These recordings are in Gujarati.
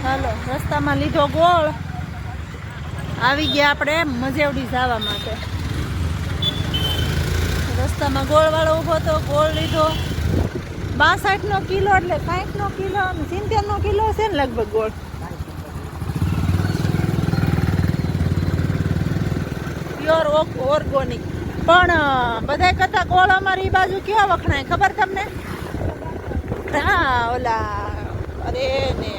હાલો રસ્તામાં લીધો ગોળ, આવી ગયા આપણે મજેવડી જવા માટે. રસ્તામાં ગોળવાળો ઊભો તો ગોળ લીધો. 62 કિલો એટલે 60 કિલો અને 70 કિલો છે ને લગભગ ગોળ. Pure organic. પણ બધા કરતા ગોળ અમારી બાજુ કેવા વખણાય ખબર તમને? હા ઓલા અરે ને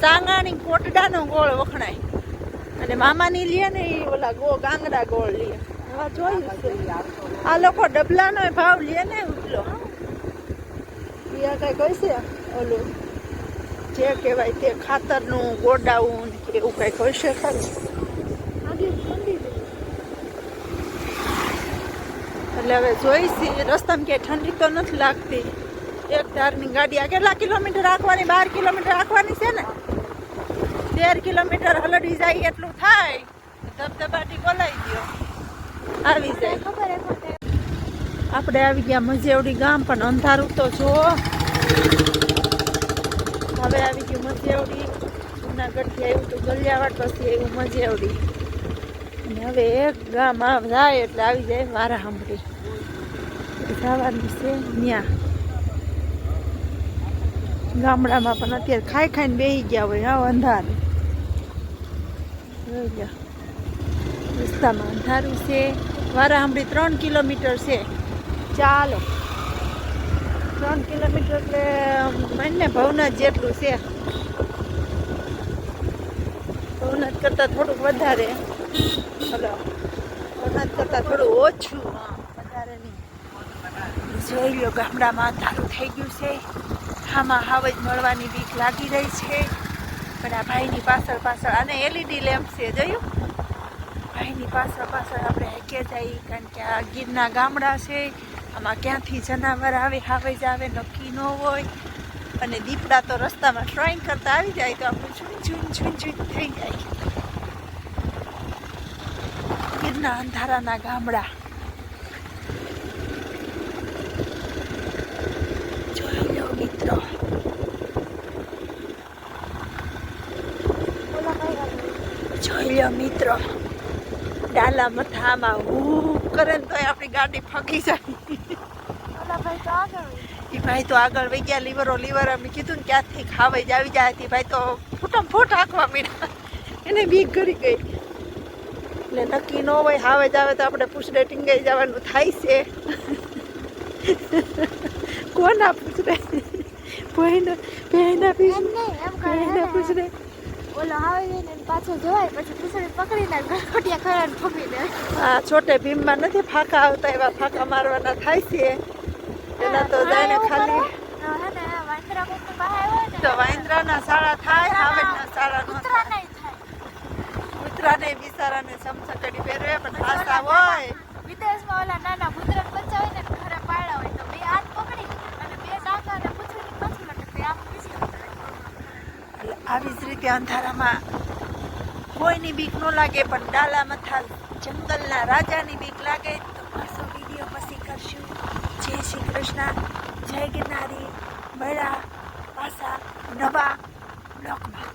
સાંગાણી કોટડાનો ગોળ વખણાય અને મામાની લે ને એ ઓલા ગાંગડા ગોળ લે. હા જોયું છે આ લોકો ડબલાનો ભાવ લે ને ઉતલો એ કઈ કહેશે ઓલું જે કહેવાય તે ખાતરનું ગોડાઉન કે એવું કઈ કહેશે ખરું. એટલે હવે જોઈશી રસ્તામાં ક્યાંય ઠંડી તો નથી લાગતી. એક ધારની ગાડી આ કેટલા કિલોમીટર રાખવાની? 12 કિલોમીટર રાખવાની છે ને. 13 કિલોમીટર હલડી જાય એટલું થાય. ધબધબાટી બોલાવી દો આવી જાય. આપણે આવી ગયા મજેવડી ગામ, પણ અંધારું તો જો. હવે આવી ગયું મજેવડી. જુનાગઢથી આવ્યું તો ગલિયાવાડ, પછી આવ્યું મજેવડી. અને હવે એક ગામ જાય એટલે આવી જાય વારાહંભળી. જવાનું છે ત્યાં ગામડામાં, પણ અત્યારે ખાઈ ખાઈને બેસી ગયા હોય. હા અંધારું રસ્તામાં અંધારું છે. વારાહંભળી 3 કિલોમીટર છે. ચાલો 3 કિલોમીટર એટલે મને ભવનાથ જેટલું છે. ભવનાથ કરતાં થોડુંક વધારે. હલો ભવનાથ કરતાં થોડું ઓછું, વધારે નહીં. જોઈ લો ગામડામાં અંધારું થઈ ગયું છે. આમાં હાવ જ મળવાની બીક લાગી રહી છે. પણ આ ભાઈની પાછળ પાછળ આને LED લેમ્પ છે જોયું. ભાઈની પાછળ પાછળ આપણે હેકે જઈએ, કારણ કે આ ગીરના ગામડા છે. આમાં ક્યાંથી જનાવર આવે હાવે જ આવે નક્કી ન હોય. અને દીપડા તો રસ્તામાં ડ્રોઈંગ કરતા આવી જાય તો આપણે ઝૂન થઈ જાય. ગીરના અંધારાના ગામડા જોઈ લો મિત્રો. જોઈ લો મિત્રો, ડાલા મથામાં હું કરે ને તોય આપણી ગાડી ફગી જાય. એ ભાઈ તો આગળ વહી ગયા. લીવર અમે કીધું ને ક્યાંથી ખાવાઈ જ આવી જાય. ભાઈ તો ફૂટ હાંકવા મીડા. એને બીક કરી ગઈ. એટલે નક્કી ન હોય હાવે જ આવે તો આપણે પૂછડે ટીંગાઈ જવાનું થાય છે. કોના પૂછડે? પહેના પૂછડે ઓલો આવે ને પાછો જવાય, પછી પૂછડી પકડીને ગળકોટિયા ખરાને ફૂકી દે. હા છોટે ભીમમાં નથી ફાંકા આવતા, એવા ફાંકા મારવાના થાય છે. એના તો જાણે ખાલી તો વાંદરાના સાળા થાય, હાવેજના સાળા ન થાય. કૂતરાને બિચારાને સમસકડી પહેરવે, પણ આશા હોય. વિદેશમાં ઓલા નાના કૂતરાને બચ્ચા હોય ને ઘરે પાળા હોય તો 2 હાથ પકડી અને 2 ડાંગાને પૂછડીની પાછળ લટકે આમ પીસી. આવી જ રીતે અંધારામાં કોઈની બીક ન લાગે, પણ ડાલા મથા જંગલના રાજાની બીક લાગે. તો પાછો વિડીયો પછી કરશું. જય શ્રી કૃષ્ણ, જય ગિરનારી. મળ્યા પાછા નવા બ્લોગમાં.